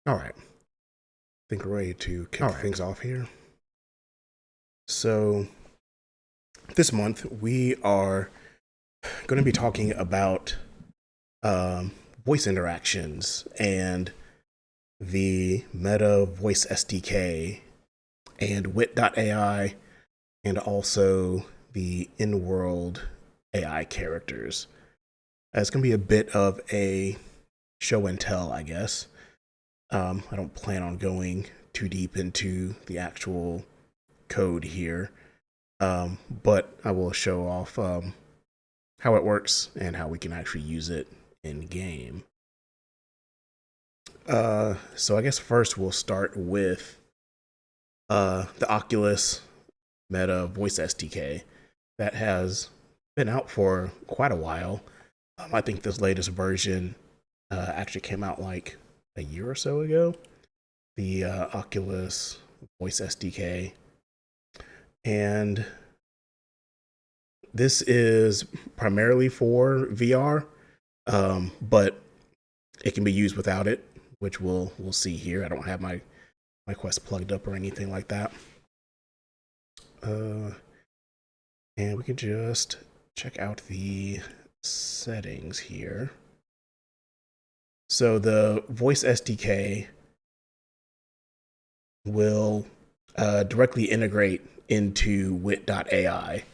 All right, I think we're ready to kick things off here. So, this month we are going to be talking about voice interactions and the Meta Voice SDK and Wit.ai and also the InWorld AI characters. It's going to be a bit of a show and tell, I guess. I don't plan on going too deep into the actual code here, but I will show off how it works and how we can actually use it in game. So I guess first we'll start with the Oculus Meta Voice SDK that has been out for quite a while. I think this latest version actually came out like a year or so ago, the Oculus Voice SDK. And this is primarily for VR, but it can be used without it, which we'll see here. I don't have my Quest plugged up or anything like that. And we can just check out the settings here. So the Voice SDK will directly integrate into Wit.ai.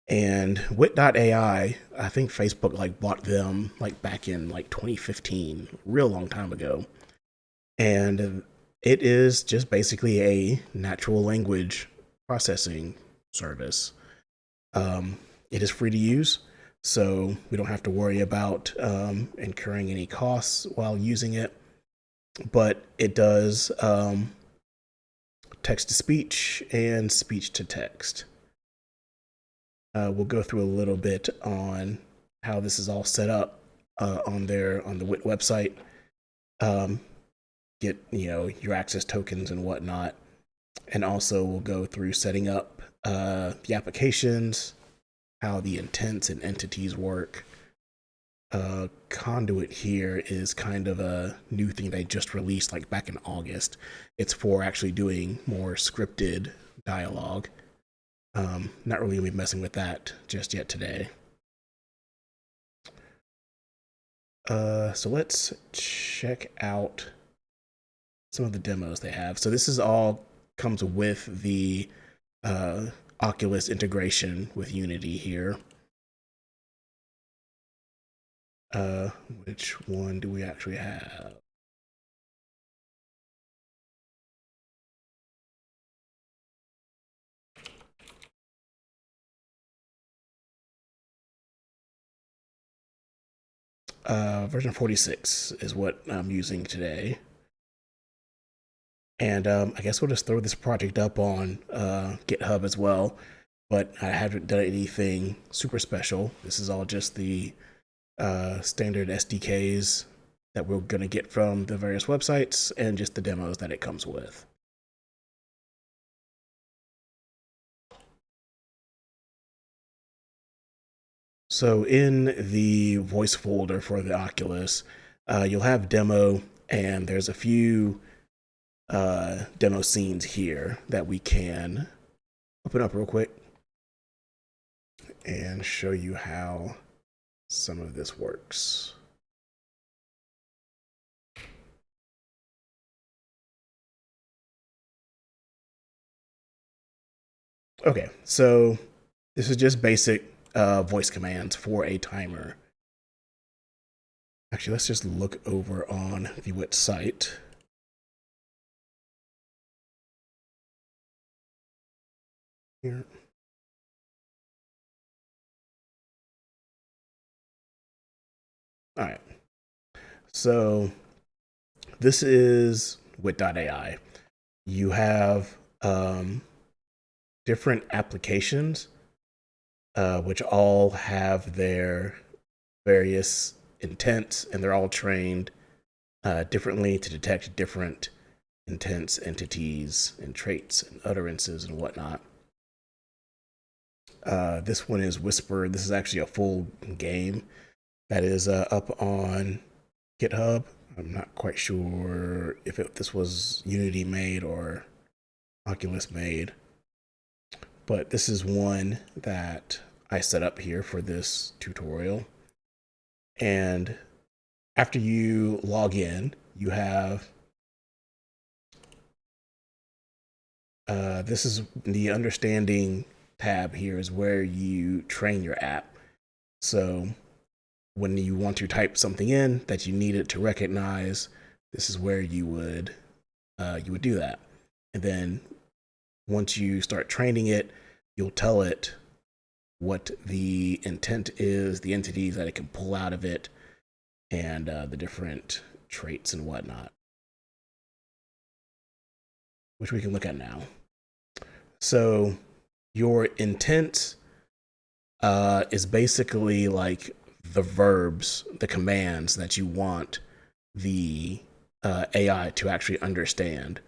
And Wit.ai, I think Facebook bought them back in 2015, real long time ago. And it is just basically a natural language processing service. It is free to use, so we don't have to worry about incurring any costs while using it. But it does text to speech and speech to text. We'll go through a little bit on how this is all set up on the Wit website. Get your access tokens and whatnot, and also we'll go through setting up the applications, how the intents and entities work. Conduit here is kind of a new thing they just released back in August. It's for actually doing more scripted dialogue. Not really gonna be messing with that just yet today. So let's check out some of the demos they have. So this is all comes with the Oculus integration with Unity here. Which one do we actually have? Version 46 is what I'm using today. And I guess we'll just throw this project up on GitHub as well. But I haven't done anything super special. This is all just the standard SDKs that we're going to get from the various websites and just the demos that it comes with. So in the voice folder for the Oculus, you'll have demo, and there's a few demo scenes here that we can open up real quick and show you how some of this works. Okay, so this is just basic voice commands for a timer. Actually, let's just look over on the Wit site. Here. All right. So this is Wit.ai. You have different applications, which all have their various intents, and they're all trained differently to detect different intents, entities, and traits, and utterances, and whatnot. This one is Whisper. This is actually a full game that is up on GitHub. I'm not quite sure if this was Unity made or Oculus made, but this is one that I set up here for this tutorial. And after you log in, you have this is the understanding tab. Here is where you train your app. So when you want to type something in that you need it to recognize, this is where you would do that. And then once you start training it, you'll tell it what the intent is, the entities that it can pull out of it, and the different traits and whatnot, which we can look at now. So your intent is basically like the verbs, the commands that you want the AI to actually understand.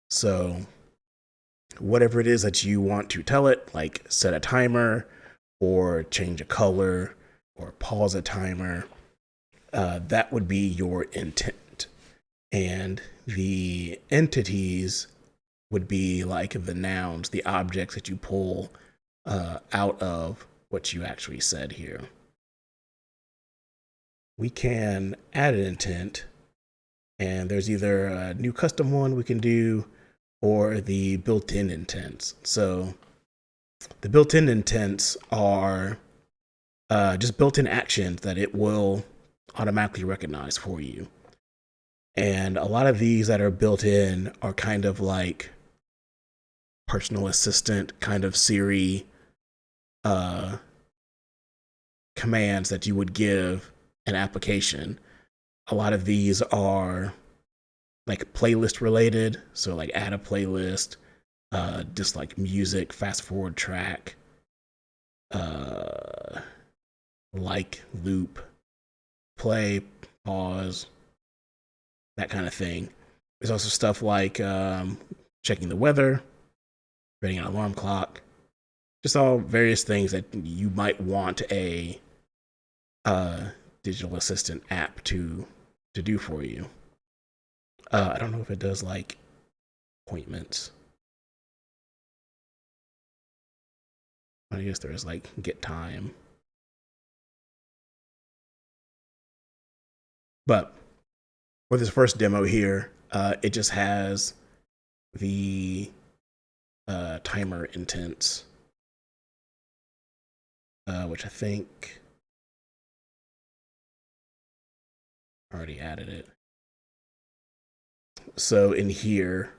So whatever it is that you want to tell it, like set a timer or change a color or pause a timer, that would be your intent. And the entities would be like the nouns, the objects that you pull out of what you actually said here. We can add an intent, and there's either a new custom one we can do or the built-in intents. So the built-in intents are just built-in actions that it will automatically recognize for you. And a lot of these that are built in are kind of like personal assistant kind of Siri commands that you would give an application. A lot of these are like playlist related. So like add a playlist, just like music, fast forward track, like loop, play, pause, that kind of thing. There's also stuff like checking the weather, setting an alarm clock, just all various things that you might want a digital assistant app to do for you. I don't know if it does like appointments. I guess there is like get time. But for this first demo here, it just has the timer intents, which I think already added it. So in here,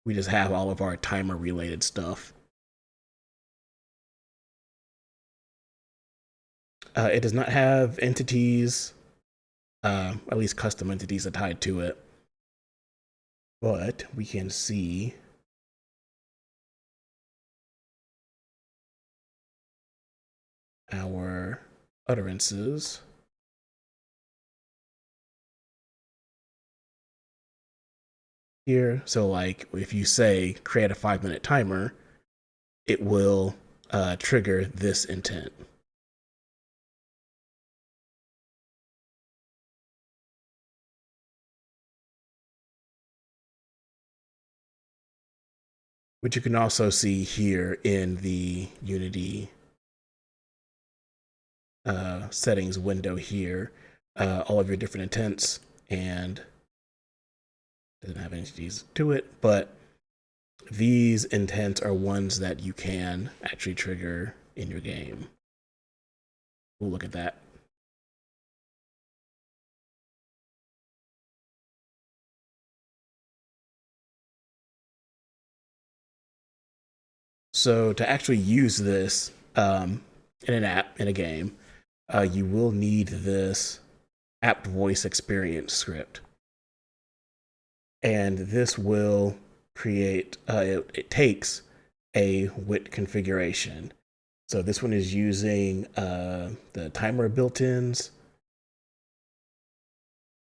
we just have all of our timer related stuff. It does not have entities, at least custom entities are tied to it. But we can see our utterances. Here, so like if you say create a 5-minute timer, it will trigger this intent. Which you can also see here in the Unity settings window here, all of your different intents, and doesn't have entities to it, but these intents are ones that you can actually trigger in your game. We'll look at that. So to actually use this in an app, in a game, you will need this app voice experience script. And this will create, it takes a Wit configuration. So this one is using the timer built-ins,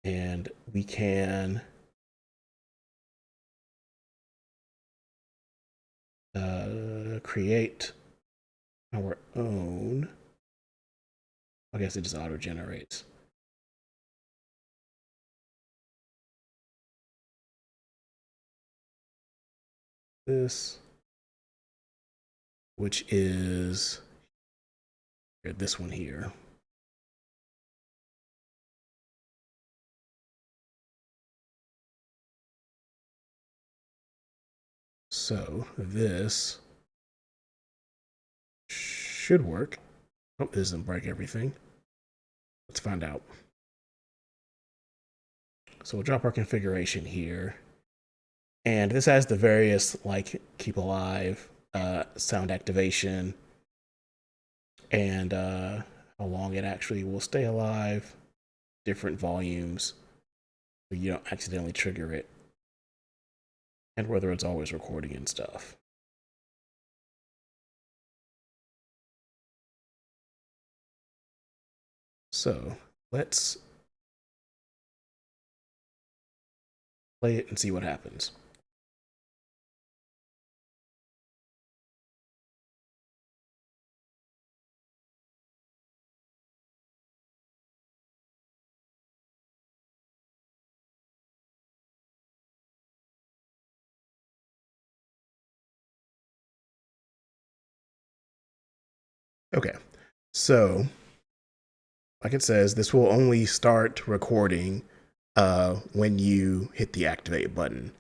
and we can create our own. I guess it just auto generates. this, which is this one here. So this should work. Oh, it doesn't break everything. Let's find out. So we'll drop our configuration here. And this has the various like keep alive, sound activation, and how long it actually will stay alive, different volumes, so you don't accidentally trigger it, and whether it's always recording and stuff. So let's play it and see what happens. Okay, so like it says, this will only start recording when you hit the activate button.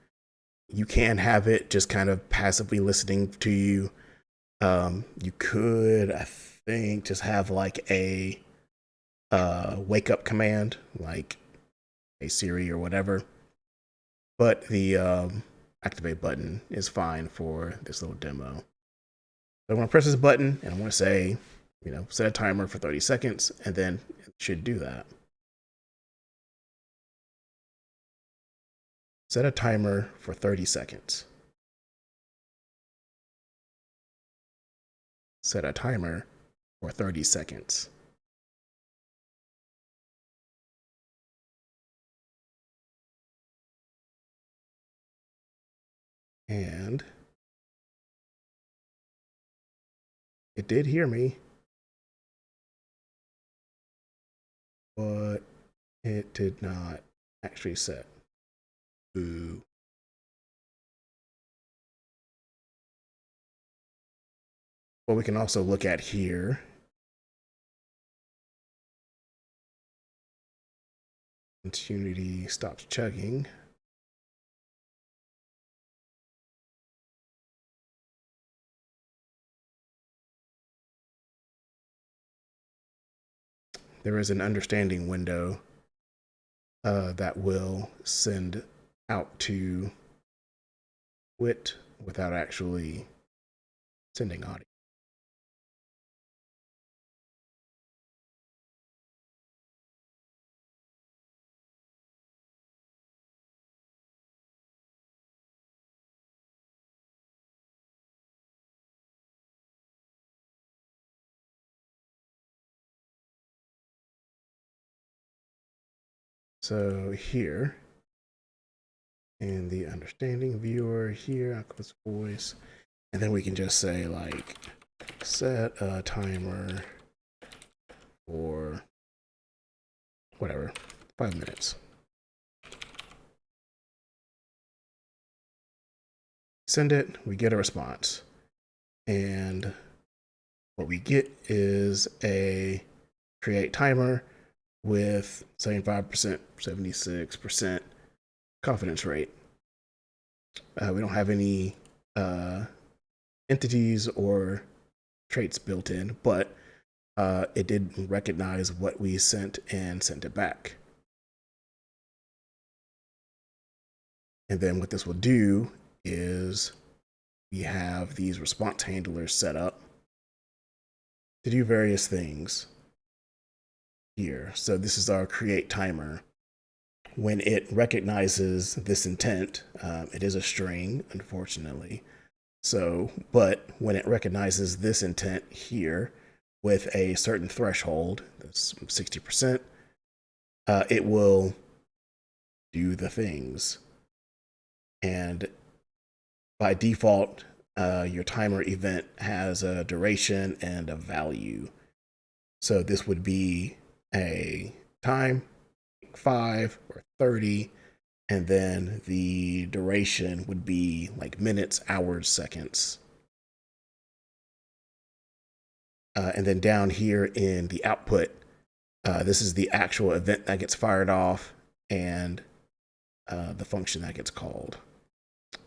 You can have it just kind of passively listening to you. You could, I think, just have like a wake up command, like a Siri or whatever. But the activate button is fine for this little demo. So I'm going to press this button and I want to say, set a timer for 30 seconds, and then it should do that. Set a timer for 30 seconds. Set a timer for 30 seconds. And it did hear me, but it did not actually set. Boo. What we can also look at here once Unity stops chugging, there is an understanding window that will send out to Wit without actually sending audio. So here in the understanding viewer here, I'll click voice, and then we can just say like set a timer for whatever, 5 minutes. Send it, we get a response. And what we get is a create timer with 75%, 76% confidence rate. We don't have any entities or traits built in, but it did recognize what we sent and sent it back. And then what this will do is we have these response handlers set up to do various things here. So this is our create timer. When it recognizes this intent, it is a string, unfortunately. So, but when it recognizes this intent here with a certain threshold, that's 60%, it will do the things. And by default, your timer event has a duration and a value. So this would be a time, 5 or 30, And then the duration would be like minutes, hours, seconds. And then down here in the output, this is the actual event that gets fired off and the function that gets called.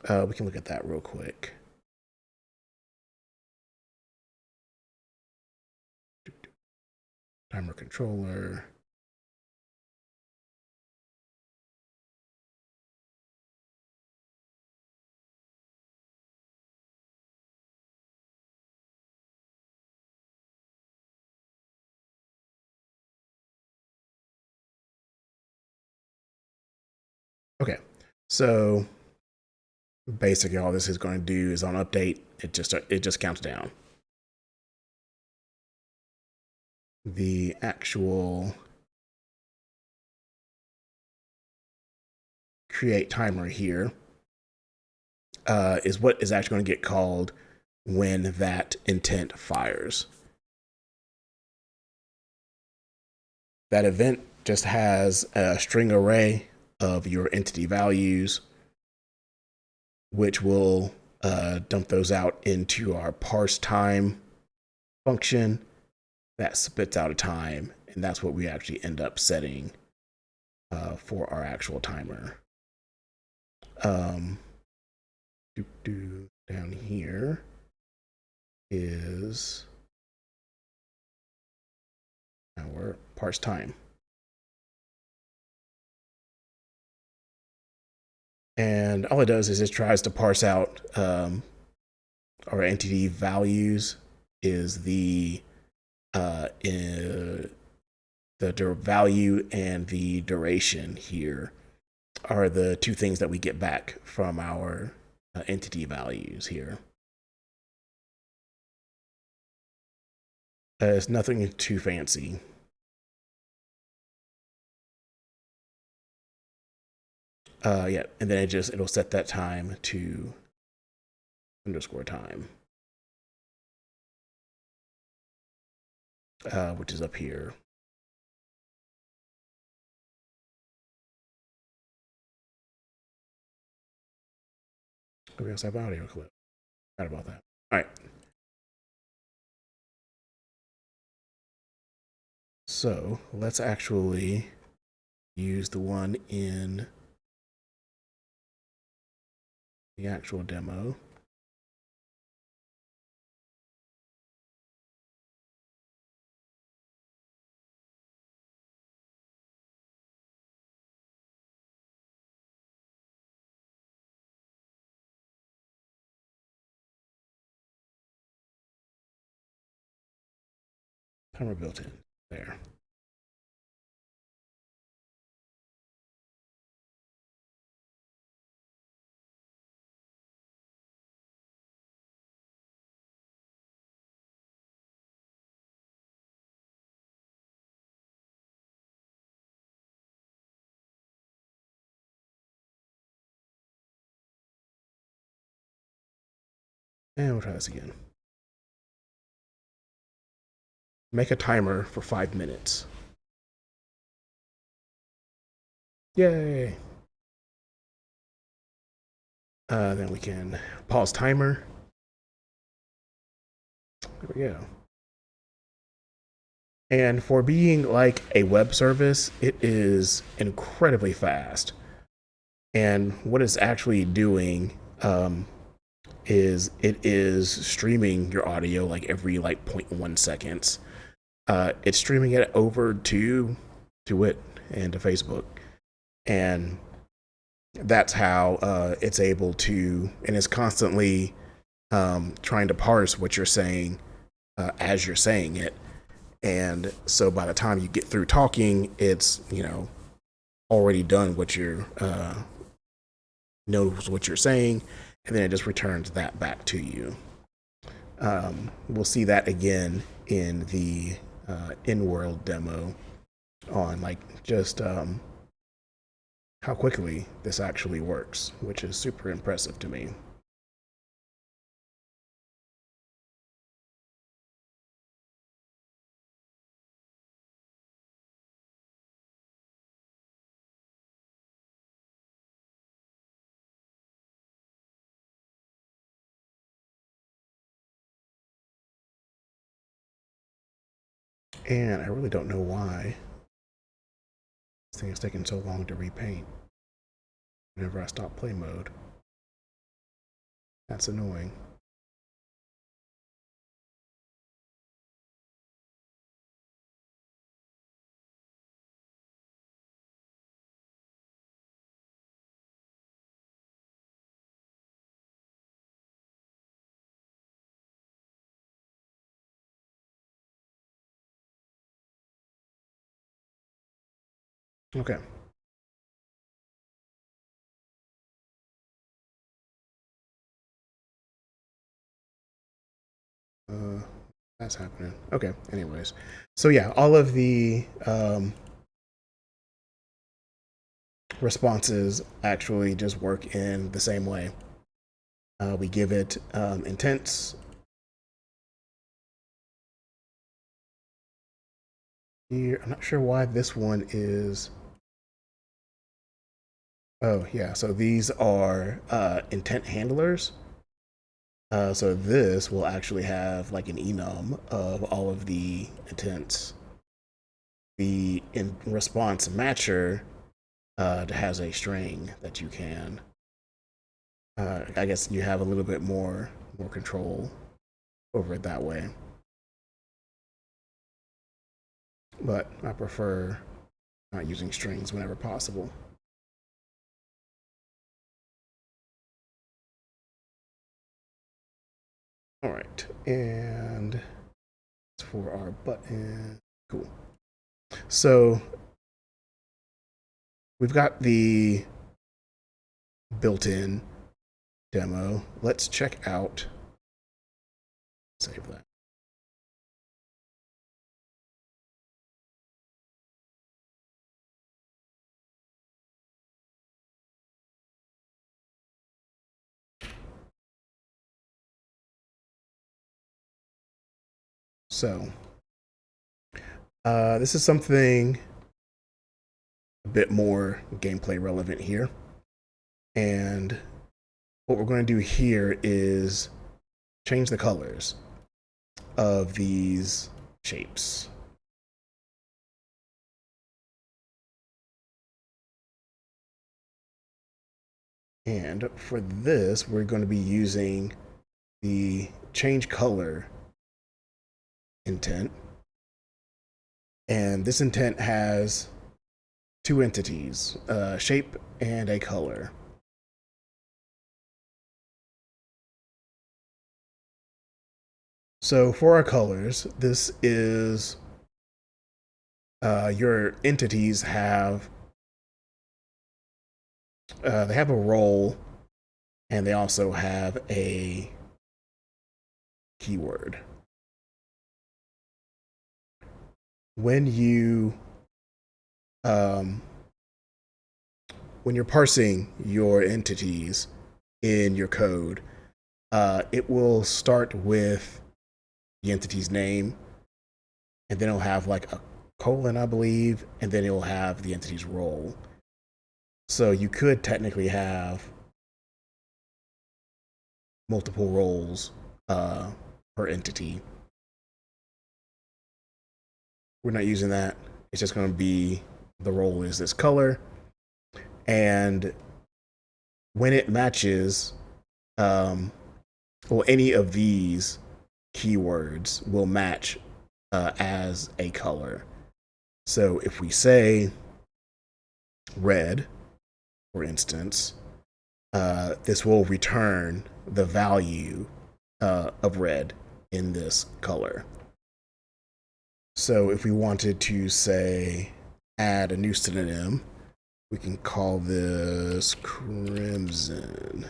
We can look at that real quick. Timer controller. Okay, so basically all this is going to do is on update, it just counts down. The actual create timer here is what is actually going to get called when that intent fires. That event just has a string array of your entity values, which will dump those out into our parse time function that spits out a time, and that's what we actually end up setting for our actual timer. Down here is our parse time. And all it does is it tries to parse out our entity values is the value and the duration here are the two things that we get back from our entity values here. It's nothing too fancy. Yeah, and then it'll set that time to underscore time, which is up here. We also have audio clip. Forgot about that. All right. So let's actually use the one in the actual demo. Timer built in there. And we'll try this again. Make a timer for 5 minutes. Yay. Then we can pause timer. There we go. And for being like a web service, it is incredibly fast. And what it's actually doing is it is streaming your audio like every like 0.1 seconds. It's streaming it over to Wit and to Facebook, and that's how it's able to, and it's constantly trying to parse what you're saying as you're saying it. And so by the time you get through talking, it's already done what you're knows what you're saying, and then it just returns that back to you. We'll see that again in the InWorld demo on like just how quickly this actually works, which is super impressive to me. And I really don't know why this thing is taking so long to repaint whenever I stop play mode. That's annoying. Okay. That's happening. Okay. Anyways, so yeah, all of the responses actually just work in the same way. We give it intents. Here, I'm not sure why this one is. Oh yeah, so these are intent handlers. So this will actually have like an enum of all of the intents. The in response matcher has a string that you can. I guess you have a little bit more control over it that way. But I prefer not using strings whenever possible. All right, and for our button, cool. So we've got the built-in demo. Let's check out, save that. So this is something a bit more gameplay relevant here. And what we're going to do here is change the colors of these shapes. And for this, we're going to be using the change color intent. And this intent has two entities, a shape and a color. So for our colors, this is your entities have they have a role, and they also have a keyword. When you when you're parsing your entities in your code, it will start with the entity's name, and then it'll have like a colon, I believe, and then it'll have the entity's role. So you could technically have multiple roles per entity. We're not using that. It's just going to be the role is this color, and when it matches, well, any of these keywords will match as a color. So if we say red, for instance, this will return the value of red in this color. So if we wanted to say add a new synonym, we can call this crimson.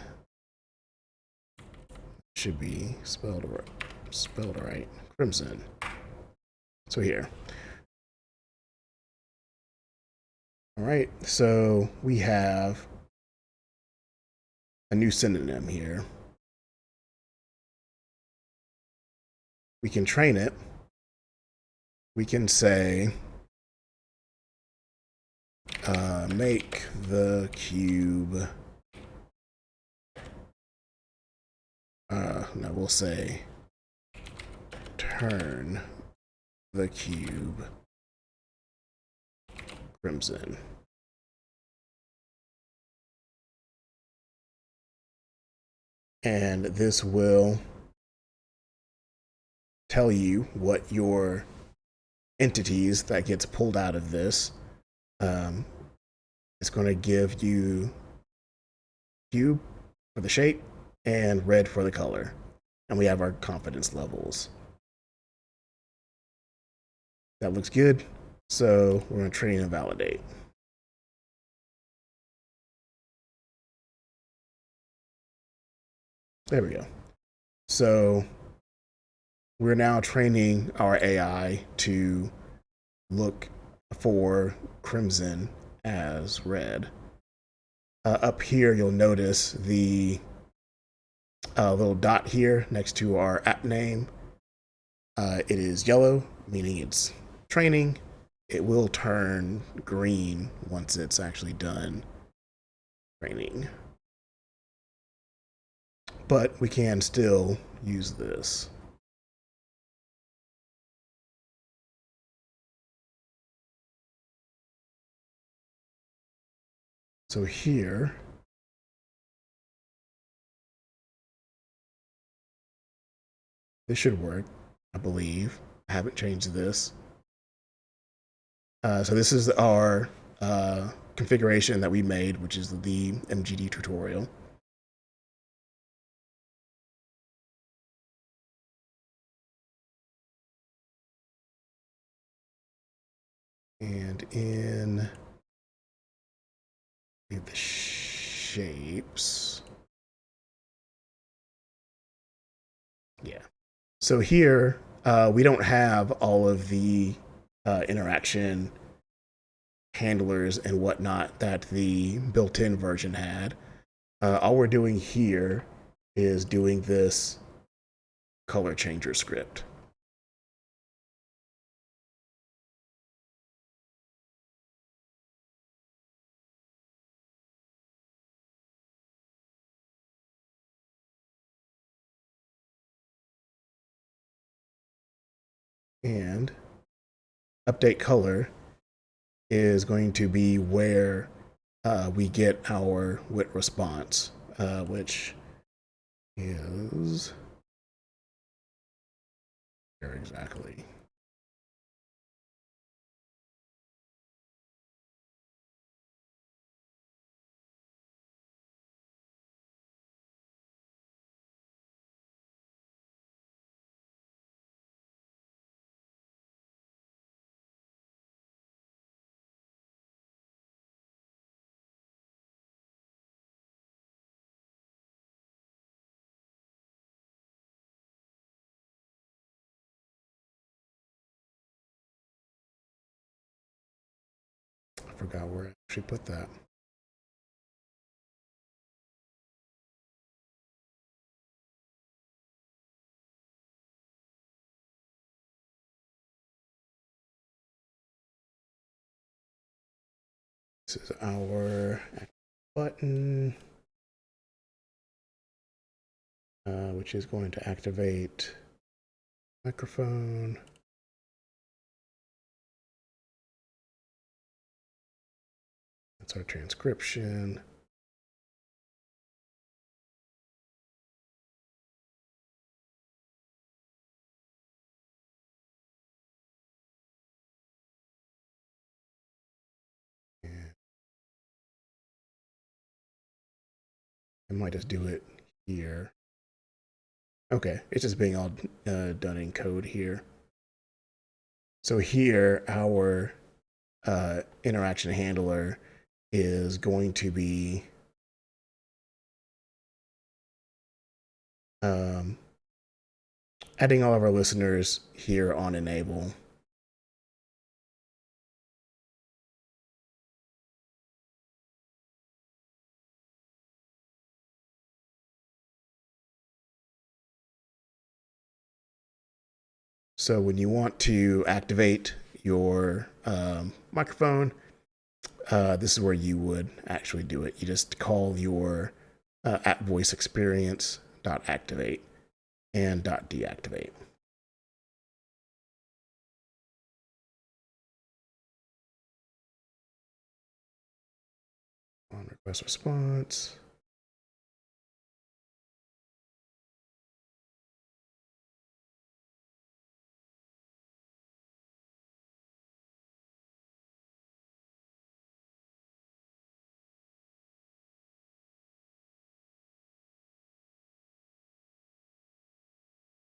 Should be spelled right. Crimson. So here. All right, so we have a new synonym here. We can train it. We can say make the cube. No, we'll say turn the cube crimson. And this will tell you what your entities that gets pulled out of this. It's going to give you cube for the shape and red for the color. And we have our confidence levels. That looks good. So we're going to train and validate. There we go. So we're now training our AI to look for crimson as red. Up here, you'll notice the little dot here next to our app name. It is yellow, meaning it's training. It will turn green once it's actually done training. But we can still use this. So here, this should work, I believe. I haven't changed this. So this is our configuration that we made, which is the MGD tutorial. And in the shapes, yeah. So here, we don't have all of the interaction handlers and whatnot that the built-in version had. All we're doing here is doing this color changer script. And update color is going to be where we get our wit response, which is here exactly. I forgot where I actually put that. This is our button, which is going to activate microphone. That's our transcription. I might just do it here. Okay, it's just being all done in code here. So here, our interaction handler is going to be adding all of our listeners here on enable. So when you want to activate your microphone, this is where you would actually do it. You just call your at voice experience .activate and .deactivate. Request response.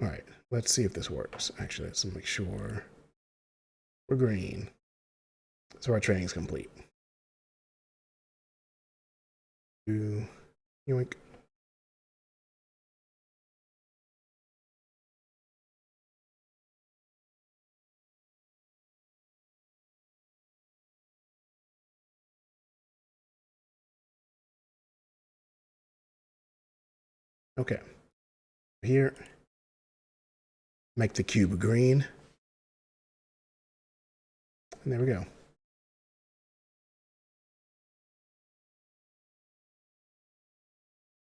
All right, let's see if this works. Actually, let's make sure we're green. So our training is complete. Yoink. Okay. Here, make the cube green. And there we go.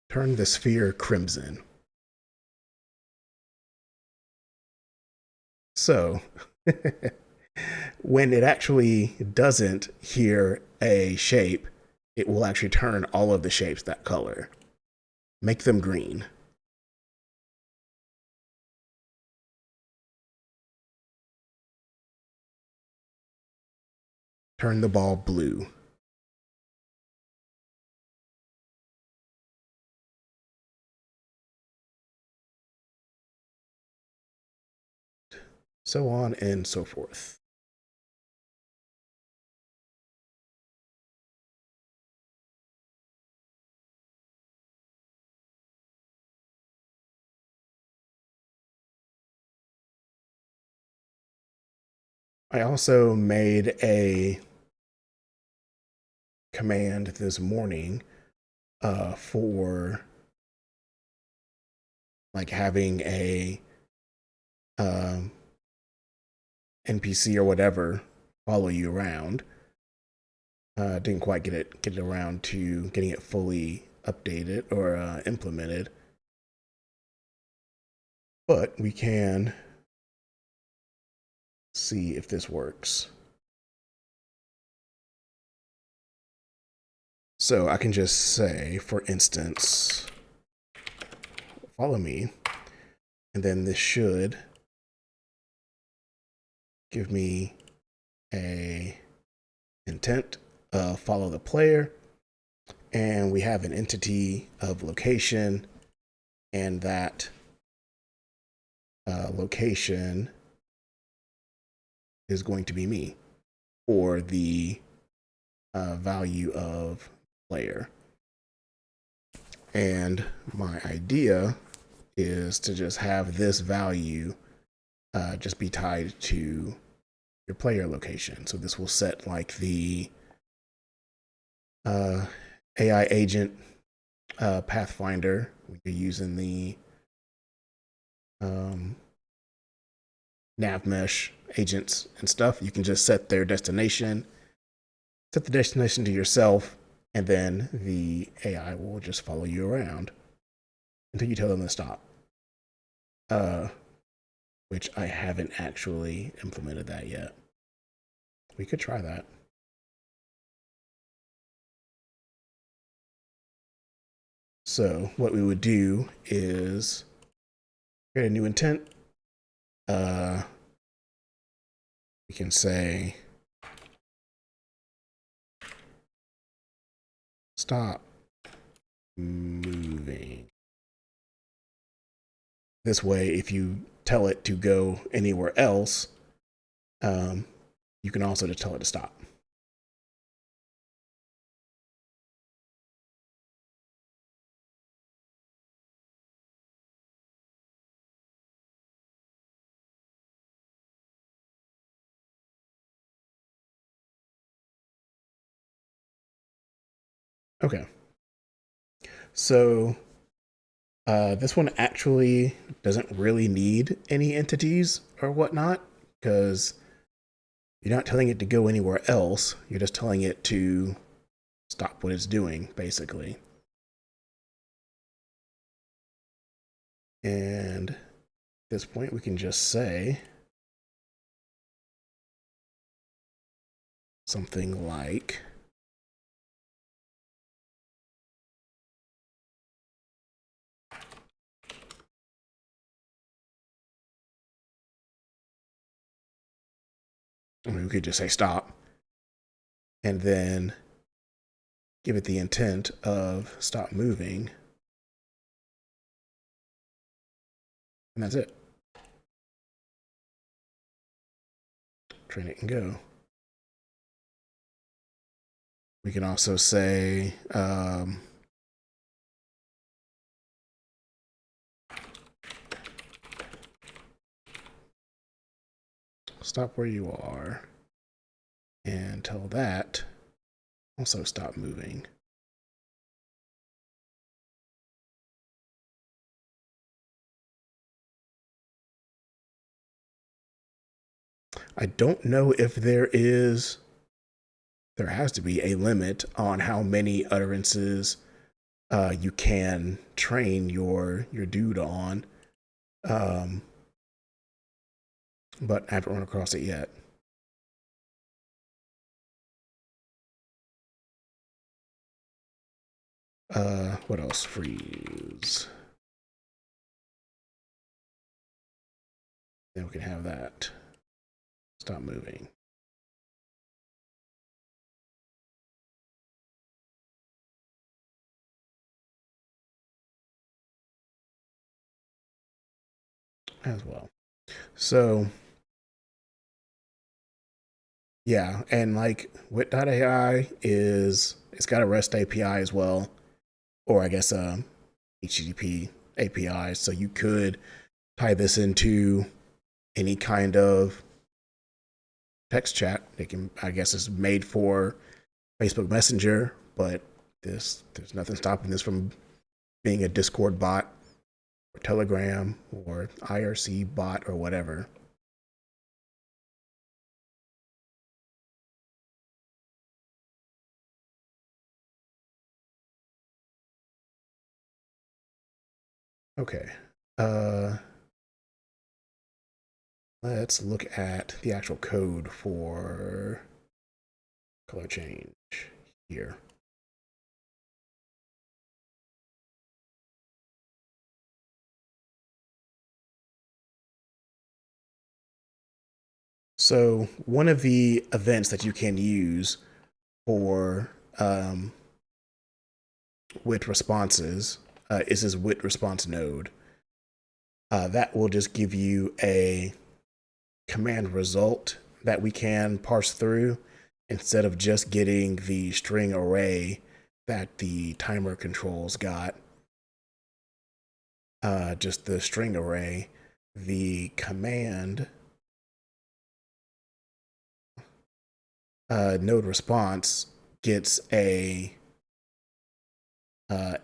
Turn the sphere crimson. So, when it actually doesn't hear a shape, it will actually turn all of the shapes that color. Make them green. Turn the ball blue. So on and so forth. I also made a command this morning for like having a NPC or whatever follow you around. Didn't quite get it around to getting it fully updated or implemented, but we can see if this works. So I can just say, for instance, follow me, and then this should give me a intent of follow the player, and we have an entity of location, and that location is going to be me, or the value of player. And my idea is to just have this value just be tied to your player location. So this will set like the AI agent pathfinder. We're using the nav mesh agents and stuff. You can just set their destination, set the destination to yourself, and then the AI will just follow you around until you tell them to stop. Which I haven't actually implemented that yet. We could try that. So what we would do is create a new intent. We can say stop moving. This way, if you tell it to go anywhere else, you can also just tell it to stop. Okay. So this one actually doesn't really need any entities or whatnot, because you're not telling it to go anywhere else. You're just telling it to stop what it's doing, basically. And at this point, we can just say something like I mean, we could just say stop and then give it the intent of stop moving. And that's it. Train it and go. We can also say, stop where you are, and tell that also stop moving. I don't know if there has to be a limit on how many utterances you can train your dude on, but I haven't run across it yet. What else? Freeze. Then we can have that stop moving. As well. So yeah, and like Wit.ai it's got a REST API as well, or I guess HTTP API. So you could tie this into any kind of text chat. It can, I guess, is made for Facebook Messenger, but there's nothing stopping this from being a Discord bot or Telegram or IRC bot or whatever. Okay. Let's look at the actual code for color change here. So one of the events that you can use for Wit responses is this Wit response node. That will just give you a command result that we can parse through instead of just getting the string array that the timer controls got. Just the string array, the command node response gets a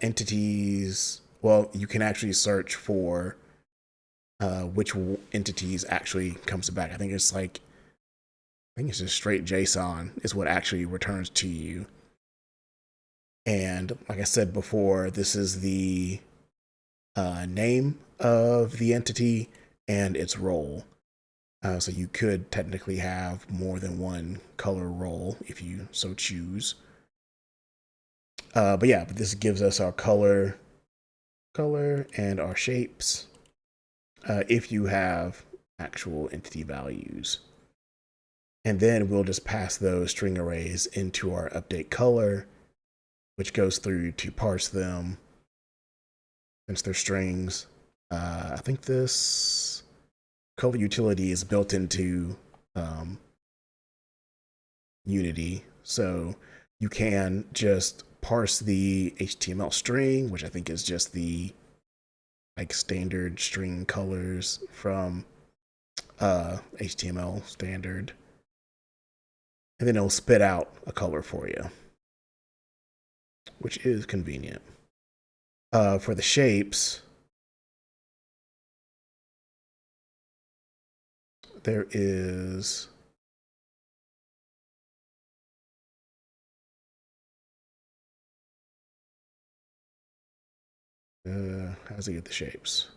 entities. Well, you can actually search for which entities actually comes back. I think it's just straight JSON is what actually returns to you. And like I said before, this is the name of the entity and its role. So you could technically have more than one color role if you so choose. But this gives us our color and our shapes if you have actual entity values. And then we'll just pass those string arrays into our update color, which goes through to parse them since they're strings. I think this color utility is built into Unity. So you can just parse the HTML string, which I think is just the standard string colors from HTML standard. And then it'll spit out a color for you, which is convenient. For the shapes, there is how does it get the shapes?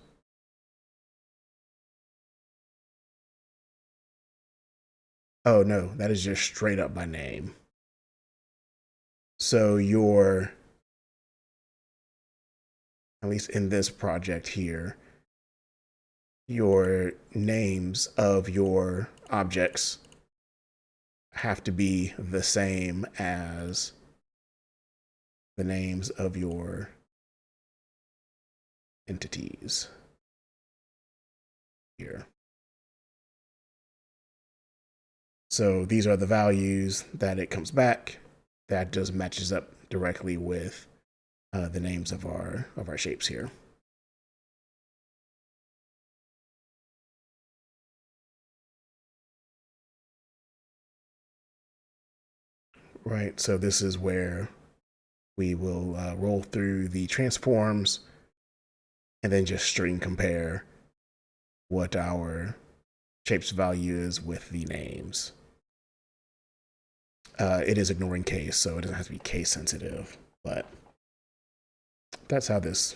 Oh no, that is just straight up by name. So at least in this project here, your names of your objects have to be the same as the names of your entities here. So these are the values that it comes back. That just matches up directly with the names of our shapes here. Right, so this is where we will roll through the transforms and then just string compare what our shape's value is with the names. It is ignoring case, so it doesn't have to be case sensitive, but that's how this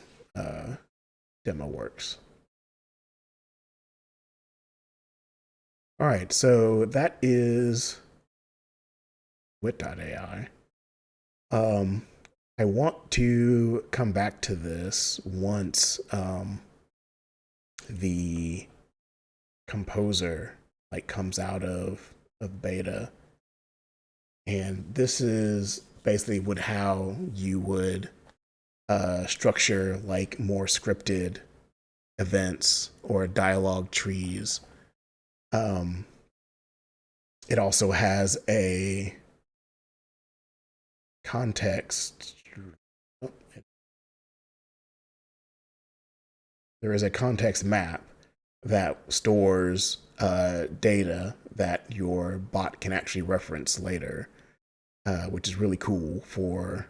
demo works. All right, so that is Wit.ai. I want to come back to this once the composer comes out of beta, and this is basically how you would structure more scripted events or dialogue trees. It also has a context. There is a context map that stores data that your bot can actually reference later, which is really cool for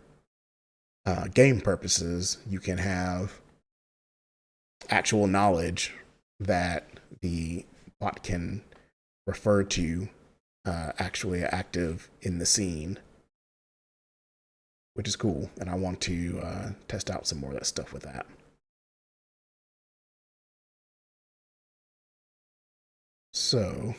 game purposes. You can have actual knowledge that the bot can refer to actually active in the scene, which is cool. And I want to test out some more of that stuff with that. So